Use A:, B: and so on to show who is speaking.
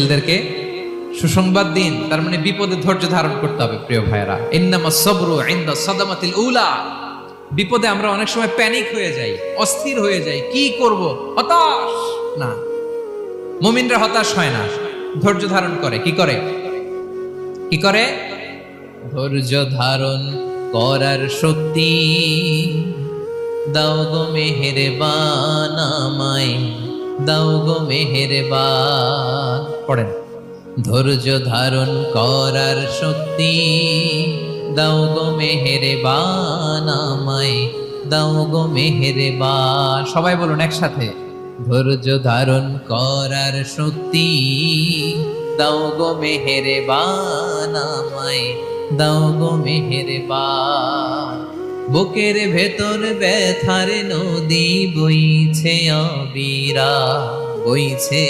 A: ধৈর্যশীলদেরকে সুসংবাদ দিন। তার মানে বিপদে ধৈর্য ধারণ করতে হবে প্রিয় ভাইয়েরা। ইন্নামাস সাবরু ইনদা সাদামাতিল উলা। বিপদে আমরা অনেক সময় প্যানিক হয়ে যাই, অস্থির হয়ে যাই, কি করব, হতাশ। না, মুমিনরা হতাশ হয় না, ধৈর্য ধারণ করে। কি করে? কি করে? ধৈর্য ধারণ করার শক্তি দাও গো মেহেরবান আমায়, দাও গো মেহেরবান। পড়েন, ধৈর্য ধারণ করার শক্তি দাও গো মেহেরবান আমায়, দাও গো মেহেরবান। সবাই বলুন একসাথে, ধৈর্য ধারণ করার শক্তি দাও গো মেহেরবান আমায়, দাও গো মেহেরবান। বুকের ভেতর ব্যথার নদী বইছে অবিরা, বইছে।